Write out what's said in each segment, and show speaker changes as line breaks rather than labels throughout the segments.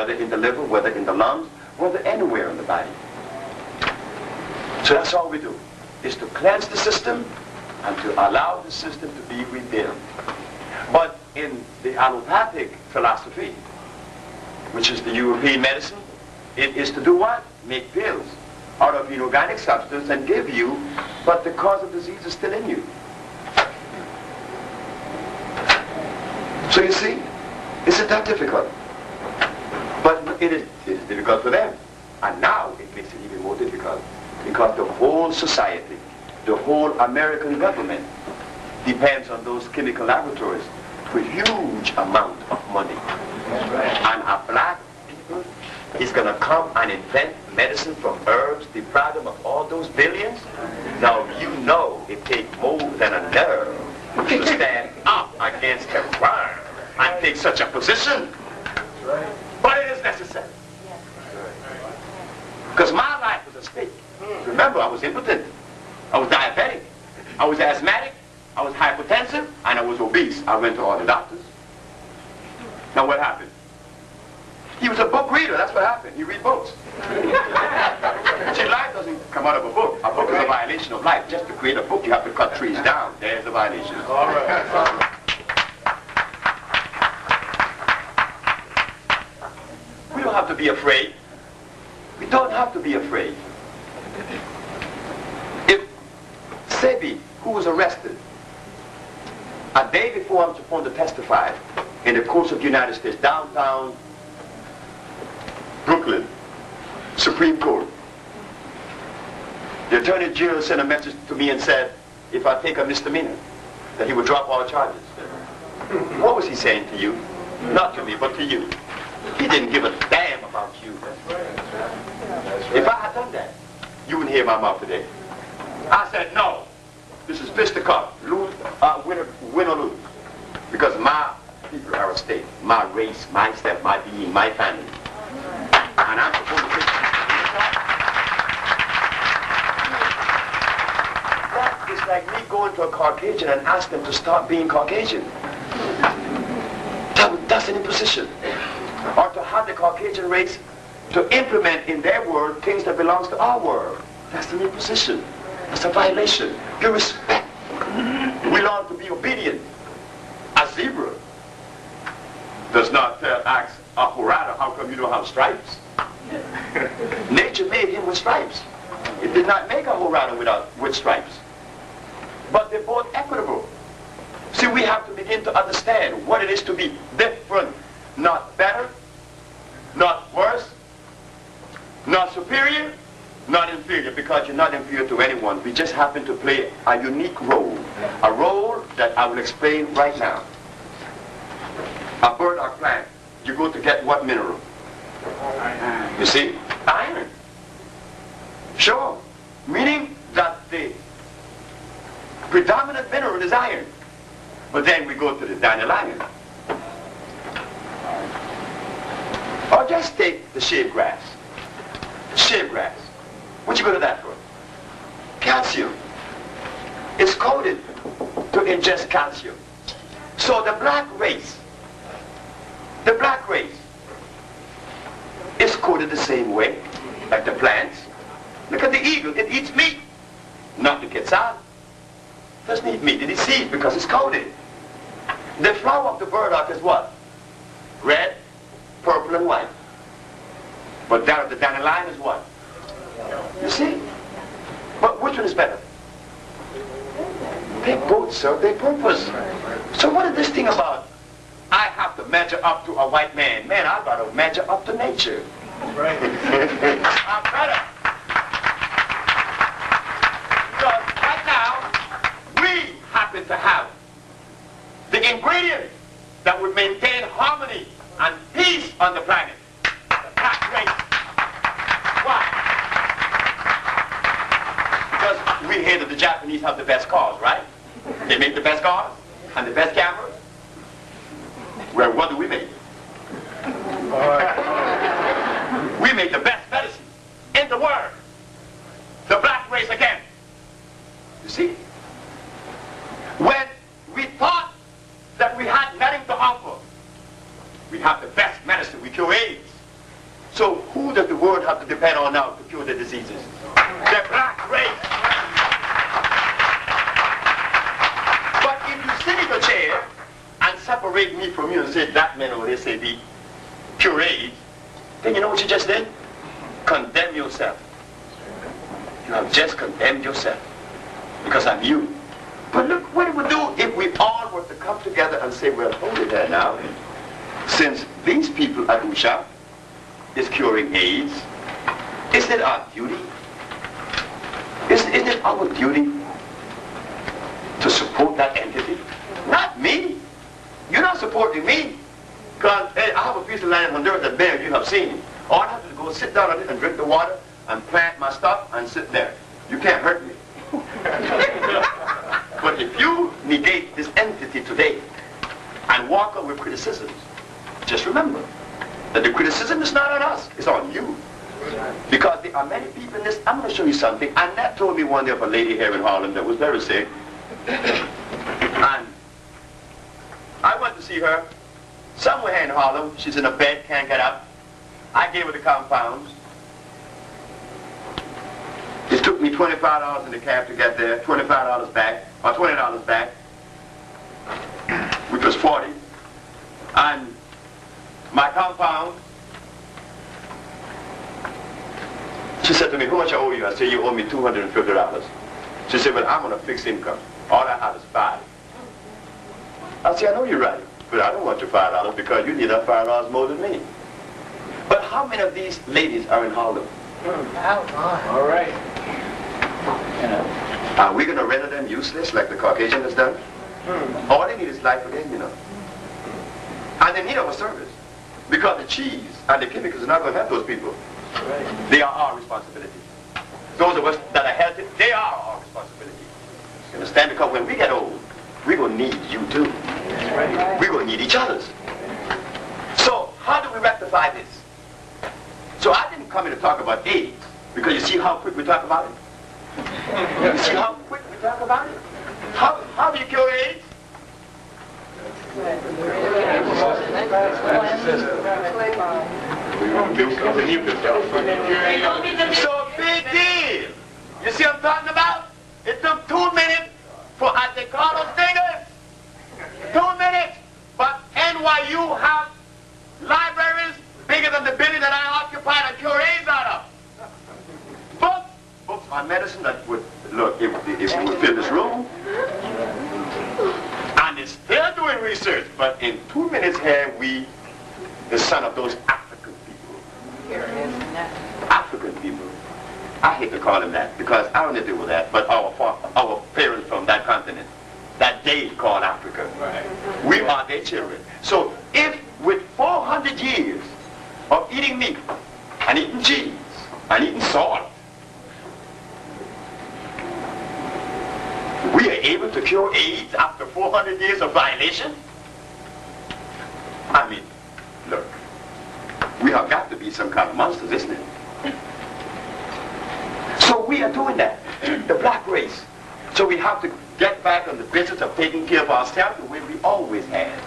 whether in the liver, whether in the lungs, whether anywhere in the body. So that's all we do, is to cleanse the system and to allow the system to be rebuilt. But in the allopathic philosophy, which is the European medicine, it is to do what? Make pills out of inorganic substance and give you, but the cause of disease is still in you. So you see, isn't that difficult? But it is difficult for them. And now it makes it even more difficult because the whole society, the whole American government depends on those chemical laboratories for huge amount of money. And a black people is going to come and invent medicine from herbs, deprive them of all those billions. Now you know it takes more than a nerve to stand up against a crime and take such a position. But it is necessary. Because my life was at stake. Remember, I was impotent. I was diabetic. I was asthmatic. I was hypertensive. And I was obese. I went to all the doctors. Now what happened? He was a book reader. That's what happened. He read books. See, life doesn't come out of a book. A book is a violation of life. Just to create a book, you have to cut trees down. There's the violation. All right. We don't have to be afraid. We don't have to be afraid. If Sebi, who was arrested a day before I'm supposed to testify in the courts of the United States, downtown Brooklyn, Supreme Court, the Attorney General sent a message to me and said, if I take a misdemeanor, that he would drop all charges. What was he saying to you? Not to me, but to you. He didn't give a damn about you. If I had done that, you wouldn't hear my mouth today. I said, no, this is fisticuff, win or lose. Because my people are at stake, my race, my step, my being, my family. And I'm supposed to take that is like me going to a Caucasian and asking them to stop being Caucasian. That's an imposition. Or to have the Caucasian race to implement in their world things that belongs to our world. That's an imposition. That's a violation. Give respect. We learn to be obedient. A zebra does not ask a horada, how come you don't have stripes? Nature made him with stripes. It did not make a horada with stripes. But they're both equitable. See, we have to begin to understand what it is to be different. Not better, not worse, not superior, not inferior, because you're not inferior to anyone. We just happen to play a unique role, a role that I will explain right now. A bird or plant, you go to get what mineral? You see? Iron. Sure. Meaning that the predominant mineral is iron. But then we go to the dandelion. Or just take the shade grass. Shade grass. What you go to that for? Calcium. It's coded to ingest calcium. So the black race is coded the same way like the plants. Look at the eagle. It eats meat. Not the quetzal. It doesn't eat meat. It eats seeds because it's coded. The flower of the burdock is what? Red, purple, and white. But that of the dandelion is what? You see? But which one is better? They both serve their purpose. So what is this thing about? I have to measure up to a white man. Man, I've got to measure up to nature. Right. I'm better. Because right now, we happen to have the ingredients that would maintain harmony and peace on the planet. The black race. Why? Because we hear that the Japanese have the best cars, right? They make the best cars and the best cameras. Well, what do we make? All right. We make the best medicine in the world. The black race again. You see? When we thought that we had nothing to offer, we have the best medicine. We cure AIDS. So who does the world have to depend on now to cure the diseases? The black race. But if you sit in your chair and separate me from you and say that man over there say the cure AIDS, then you know what you just did? Condemn yourself. You have just condemned yourself because I'm you. But look what it would do if we all were to come together and say, well, hold it there now. Since these people at Usha is curing AIDS, isn't it our duty? Isn't it our duty to support that entity? Not me. You're not supporting me. Because hey, I have a piece of land in Honduras that bear you have seen. All I have to do is go sit down on it and drink the water and plant my stuff and sit there. You can't hurt me. But if you negate this entity today and walk up with criticisms, just remember that the criticism is not on us, it's on you. Because there are many people in this. I'm going to show you something. Annette told me one day of a lady here in Harlem that was very sick. And I went to see her somewhere in Harlem. She's in a bed, can't get up. I gave her the compounds. It took me $25 in the cab to get there, $25 back, or $20 back, which was $40. And my compound, she said to me, how much I owe you? I said, you owe me $250. She said, well, I'm on a fixed income. All I have is $5. I said, I know you're right, but I don't want your $5 because you need that $5 more than me. But how many of these ladies are in Harlem?
All right.
Are we going to render them useless like the Caucasian has done? All they need is life again, you know. And they need our service. Because the cheese and the chemicals are not going to help those people. They are our responsibility. Those of us that are healthy, they are our responsibility. You understand? Because when we get old, we're going to need you too. We're going to need each other. So how do we rectify this? So I didn't come here to talk about AIDS, because you see how quick we talk about it? You see how quick we talk about it? How do you cure AIDS? So big deal. You see what I'm talking about? It took 2 minutes for, as they call those niggas, 2 minutes. But NYU have libraries bigger than the building that I occupy and cure AIDS out of. Books on medicine that would, look, if we would fill this room. And it's still doing research, but in 2 minutes here, we, the son of those African people. African people. I hate to call them that, because I don't deal with that, but our parents from that continent, that they call Africa. Right. We are their children. So if with 400 years of eating meat, and eating cheese, and eating salt, we are able to cure AIDS after 400 years of violation? I mean, look, we have got to be some kind of monsters, isn't it? So we are doing that, the black race. So we have to get back on the business of taking care of ourselves the way we always have.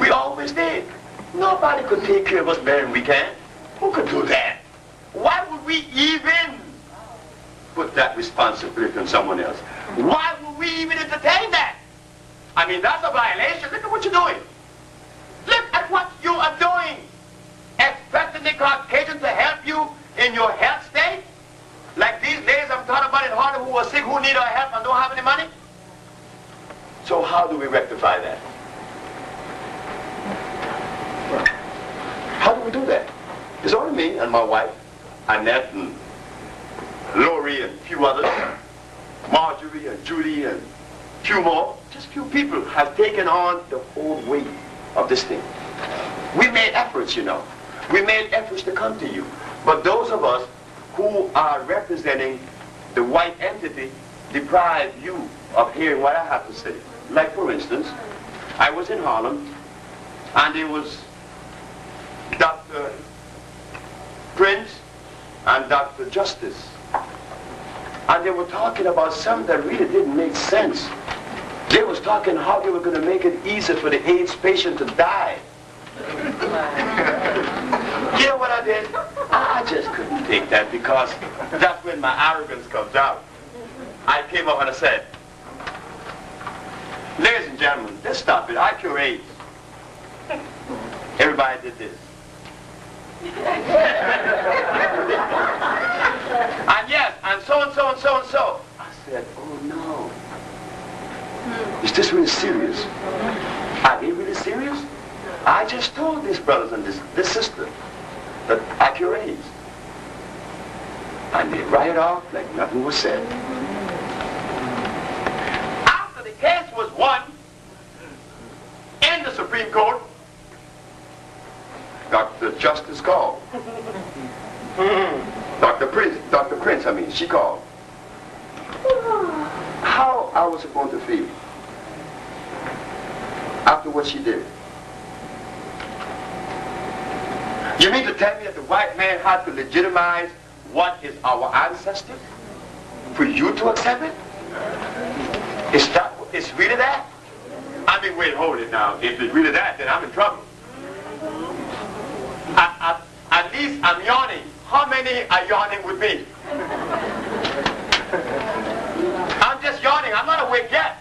We always did. Nobody could take care of us better than we can. Who could do that? Why would we even put that responsibility on someone else? Why would we even entertain that? I mean, that's a violation. Look at what you're doing. Look at what you are doing. Expecting the Caucasian to help you in your health state? Like these ladies I'm talking about in Harlem who are sick, who need our help and don't have any money? So how do we rectify that? How do we do that? It's only me and my wife, Annette and Lori and a few others, Marjorie and Judy and a few more. Just a few people have taken on the whole weight of this thing. We made efforts, you know. We made efforts to come to you. But those of us who are representing the white entity deprive you of hearing what I have to say. Like, for instance, I was in Harlem, and there was Dr. Prince and Dr. Justice. And they were talking about something that really didn't make sense. They was talking how they were going to make it easier for the AIDS patient to die. You know what take that because that's when my arrogance comes out. I came up and I said, ladies and gentlemen, let's stop it. I cure AIDS. Everybody did this. And yes, and so and so and so and so. I said, oh no. Is this really serious? Are they really serious? I just told these brothers and this sister that I cure AIDS. And they riot off like nothing was said. After the case was won in the Supreme Court, Dr. Justice called. Dr. Prince, she called. How I was supposed to feel after what she did. You mean to tell me that the white man had to legitimize what is our ancestors for you to accept it? It's really that? I mean, wait, hold it now. If it's really that, then I'm in trouble. At least I'm yawning. How many are yawning with me? I'm just yawning. I'm not awake yet.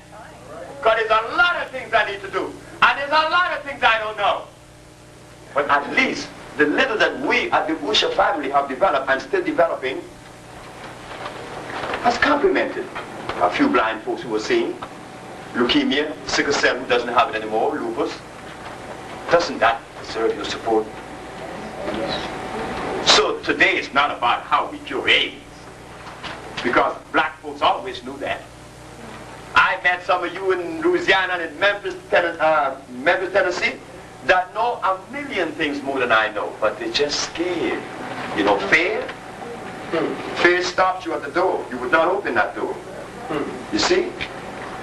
Because there's a lot of things I need to do. And there's a lot of things I don't know. But at least the little that we at the Usha family have developed and still developing has complemented a few blind folks who were seeing leukemia, sickle cell who doesn't have it anymore, lupus. Doesn't that deserve your support? So today it's not about how we cure AIDS, because black folks always knew that. I met some of you in Louisiana and in Memphis, Tennessee, that know a million things more than I know, but they're just scared. You know, fear? Fear stops you at the door. You would not open that door. You see?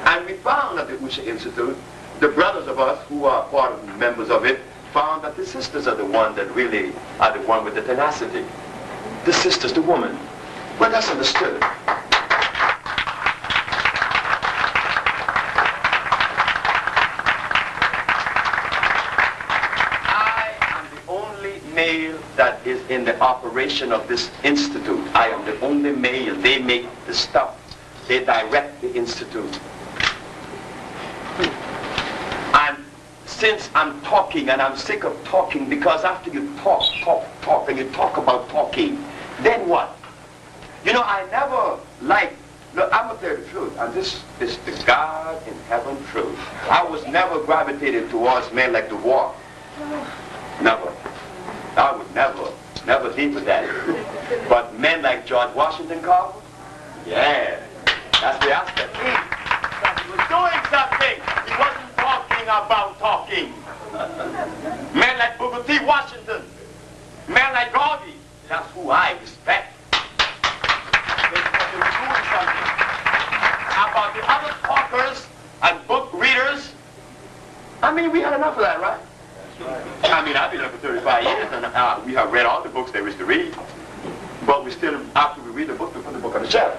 And we found at the Usha Institute, the brothers of us who are part of the members of it, found that the sisters are the one that really are the one with the tenacity. The sisters, the woman. Well, that's understood. I am the only male that is in the operation of this institute. I am the only male. They make the stuff. They direct the institute. And since I'm talking, and I'm sick of talking, because after you talk, and you talk about talking, then what? You know, I never liked, look, I'm going to tell you the truth, and this is the God in heaven truth. I was never gravitated towards men like the war. Never. I would never think of that. But men like George Washington Carver, yeah, that's the aspect. He was doing something. He wasn't talking about talking. Men like Booker T. Washington, men like Garvey, that's who I respect. They were doing something. About the other talkers and book readers, I mean, we had enough of that, right? I mean, I've been here for 35 years, and we have read all the books there is to read. But we still, after we read the book, we put the book on the shelf.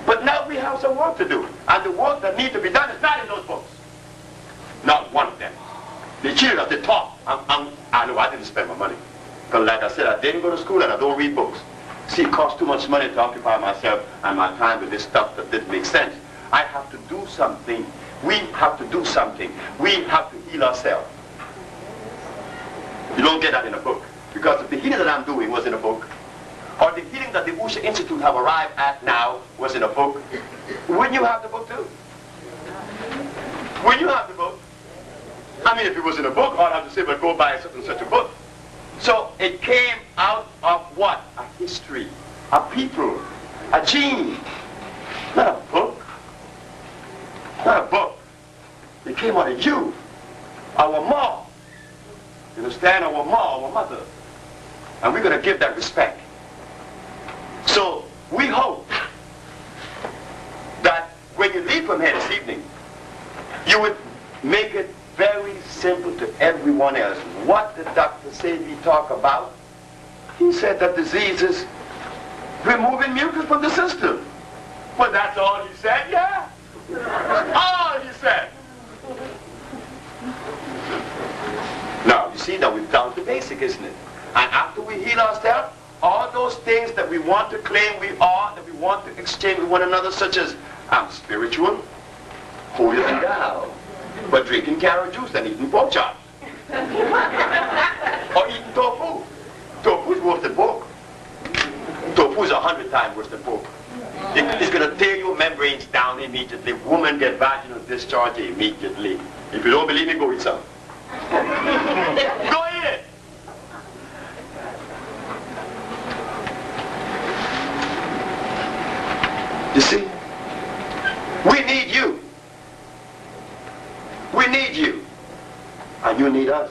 But now we have some work to do. And the work that needs to be done is not in those books. Not one of them. They cheated us, they taught. I know I didn't spend my money. Because like I said, I didn't go to school and I don't read books. See, it costs too much money to occupy myself and my time with this stuff that didn't make sense. I have to do something. We have to do something. We have to heal ourselves. You don't get that in a book. Because if the healing that I'm doing was in a book, or the healing that the Usha Institute have arrived at now was in a book, wouldn't you have the book too? Wouldn't you have the book? I mean, if it was in a book, I'd have to say, but go buy such and such a book. So it came out of what? A history, a people, a gene. Not a book. Not a book. It came out of you, our mom. You understand? Our mom, our mother. And we're going to give that respect. So we hope that when you leave from here this evening, you would make it very simple to everyone else. What did Dr. Sebi talk about? He said that disease is removing mucus from the system. Well, that's all he said, yeah. All he said. Now, you see, now we've down to basic, isn't it? And after we heal ourselves, all those things that we want to claim we are, that we want to exchange with one another, such as, I'm spiritual, holier than thou, but drinking carrot juice and eating pork chops. Or eating tofu. Tofu is worse than pork. Tofu is 100 times worse than pork. It's going to tear your membranes down immediately. Woman get vaginal discharge immediately. If you don't believe me, go eat some. Go eat it. You see? We need you. We need you. And you need us.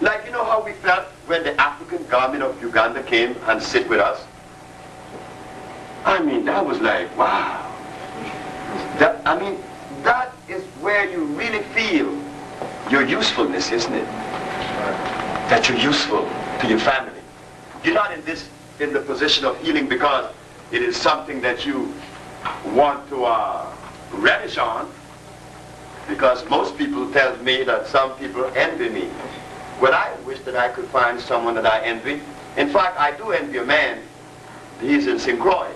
Like, you know how we felt when the African government of Uganda came and sit with us? I mean, that was like, wow. That is where you really feel your usefulness, isn't it? That you're useful to your family. You're not in the position of healing because it is something that you want to relish on. Because most people tell me that some people envy me. Well, I wish that I could find someone that I envy. In fact, I do envy a man. He's in St. Croix.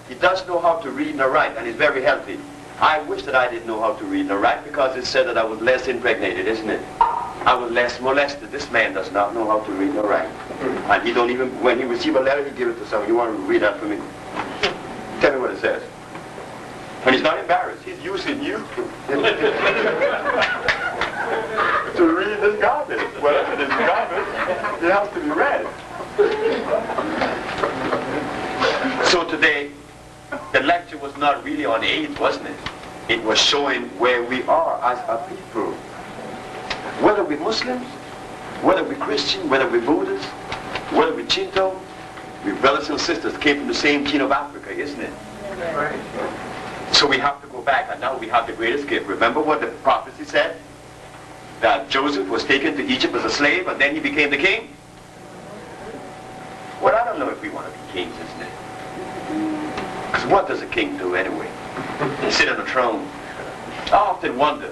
He does know how to read and write, and he's very healthy. I wish that I didn't know how to read and write because it said that I was less impregnated, isn't it? I was less molested. This man does not know how to read and write. And he don't even, when he receives a letter, he gives it to someone. You want to read that for me? Tell me what it says. And he's not embarrassed. He's using you to read this garbage. Whatever this garbage, it has to be read. So today, the lecture was not really on AIDS, wasn't it? It was showing where we are as a people. Whether we're Muslims, whether we're Christian, whether we're Buddhists, whether we're Shinto, we're brothers and sisters, came from the same gene of Africa, isn't it? Right. So we have to go back, and now we have the greatest gift. Remember what the prophecy said? That Joseph was taken to Egypt as a slave, and then he became the king? Well, I don't know if we want to be kings, isn't it? Because what does a king do anyway? He sit on a throne. I often wonder,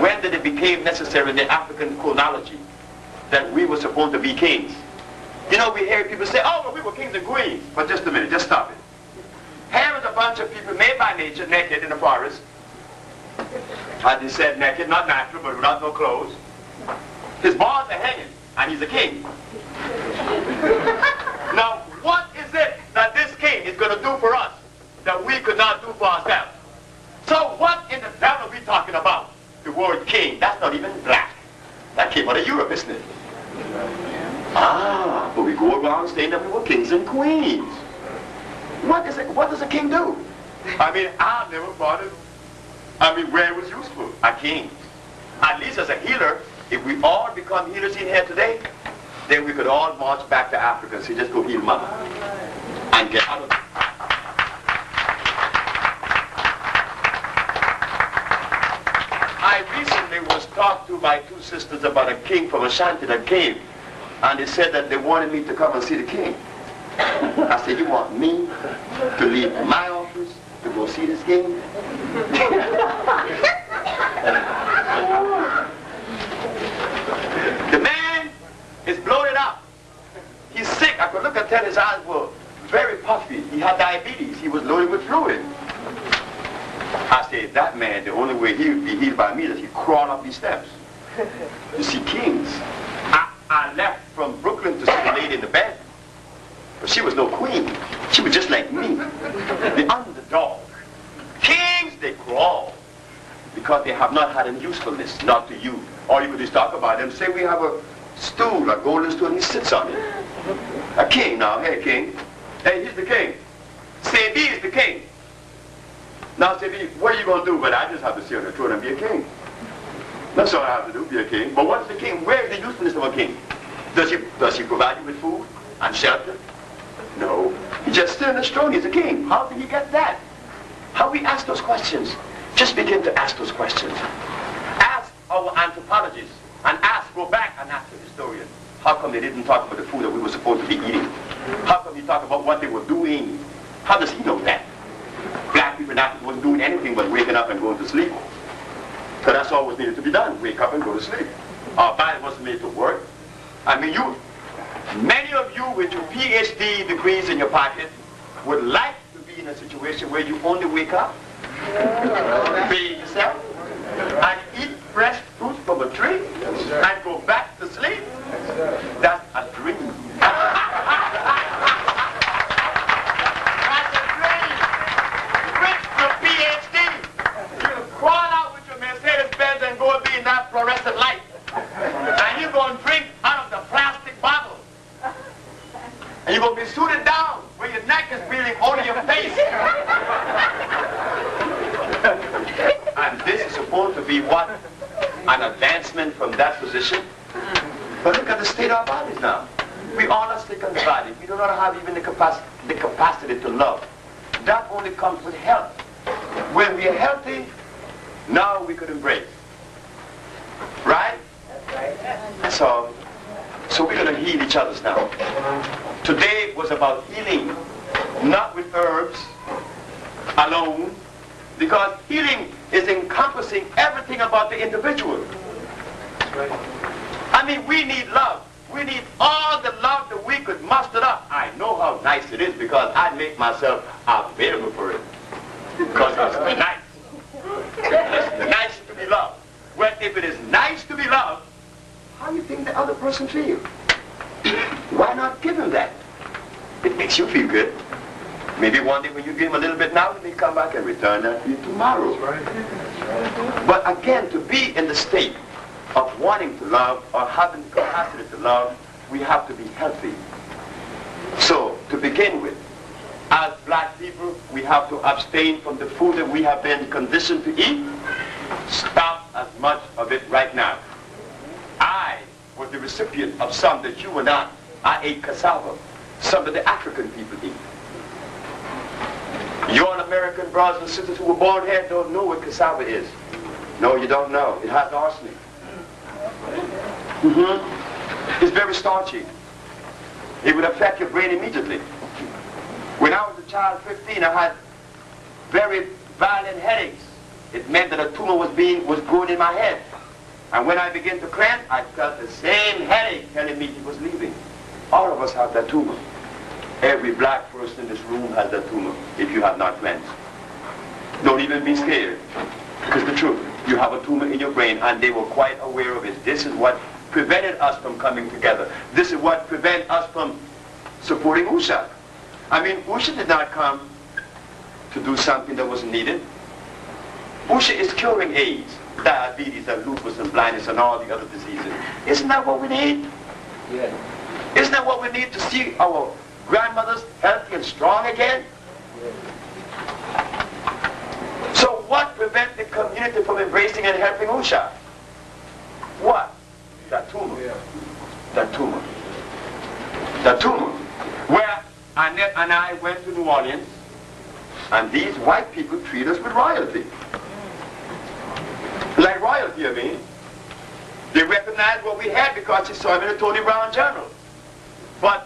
when did it become necessary in the African chronology that we were supposed to be kings? You know, we hear people say, oh, well, we were kings and queens. But just a minute, just stop it. Here is a bunch of people made by nature, naked in the forest. And he said naked, not natural, but without no clothes. His balls are hanging, and he's a king. Now, what is it that this king is going to do for us that we could not do for ourselves? So what in the devil are we talking about? The word king, that's not even black. That came out of Europe, isn't it? Ah, but we go around saying that we were kings and queens. What does a king do? I mean, I never thought it. I mean, where it was useful? A king. At least as a healer, if we all become healers in here today, then we could all march back to Africa and say, just go heal mama. And get out of it. I recently was talked to by two sisters about a king from Ashanti that came. And they said that they wanted me to come and see the king. I said, you want me to leave my office to go see this king? The man is bloated up. He's sick. I could look and tell his eyes were very puffy. He had diabetes. He was loaded with fluid. I said, that man, the only way he would be healed by me is he crawl up these steps. You see, kings. I left from Brooklyn to see the lady in the bed. But she was no queen. She was just like me, the underdog. Kings, they crawl because they have not had any usefulness, not to you. Or you could just talk about them. Say we have a stool, a golden stool, and he sits on it. A king now, hey king. Hey, he's the king. Sebi is the king. Now Sebi, what are you going to do? But I just have to sit on the throne and be a king. That's all I have to do, be a king. But what's the king? Where is the usefulness of a king? Does he provide you with food and shelter? No. He just stood on his throne. He's a king. How did he get that? How we ask those questions? Just begin to ask those questions. Ask our anthropologists and go back and ask the historian. How come they didn't talk about the food that we were supposed to be eating? How come he talk about what they were doing? How does he know that? Black people in Africa wasn't doing anything but waking up and going to sleep. Because that's all was needed to be done. Wake up and go to sleep. Our body wasn't made to work. I mean, Many of you with your PhD degrees in your pocket would like to be in a situation where you only wake up, bathe yourself, and eat fresh fruit from a tree, and go back to sleep. That's a dream. That's a dream. With your PhD, you crawl out with your Mercedes-Benz and go be in that fluorescent light. And you're going to drink out of the plastic bottle. And you're going to be suited down where your neck is bleeding only your face. And this is supposed to be what? An advancement from that position? But look at the state of our bodies now. We all are sick on the body. We do not have even the capacity to love. That only comes with health. When we are healthy, now we could embrace. Right? So we're going to heal each other's now. Today was about healing, not with herbs alone, because healing is encompassing everything about the individual. I mean, we need love. We need all the love that we could muster up. I know how nice it is because I make myself available for it. Because it's nice. It's nice to be loved. Well, if it is nice to be loved, how do you think the other person feels? Why not give him that? It makes you feel good. Maybe one day when you give him a little bit now, he may come back and return that to you tomorrow. But again, to be in the state of wanting to love or having the capacity to love, we have to be healthy. So, to begin with, as black people, we have to abstain from the food that we have been conditioned to eat. Stop as much of it right now. I was the recipient of some that you were not. I ate cassava. Some of the African people eat. Your American brothers and sisters who were born here don't know what cassava is. No, you don't know. It has arsenic. It's very starchy. It would affect your brain immediately. When I was a child, 15, I had very violent headaches. It meant that a tumor was growing in my head. And when I began to cleanse, I felt the same headache telling me it was leaving. All of us have that tumor. Every black person in this room has that tumor, if you have not cleansed. Don't even be scared. Because the truth, you have a tumor in your brain, and they were quite aware of it. This is what prevented us from coming together. This is what prevented us from supporting Usha. I mean, Usha did not come to do something that was needed. Usha is curing AIDS, diabetes, and lupus, and blindness, and all the other diseases. Isn't that what we need?
Yeah.
Isn't that what we need to see our grandmothers healthy and strong again? So what prevents the community from embracing and helping Usha? What? That tumor.
Yeah.
That tumor. That tumor. Where Annette and I went to New Orleans, and these white people treat us with royalty. Like royalty, I mean. They recognized what we had because they saw him in the Tony Brown Journal. But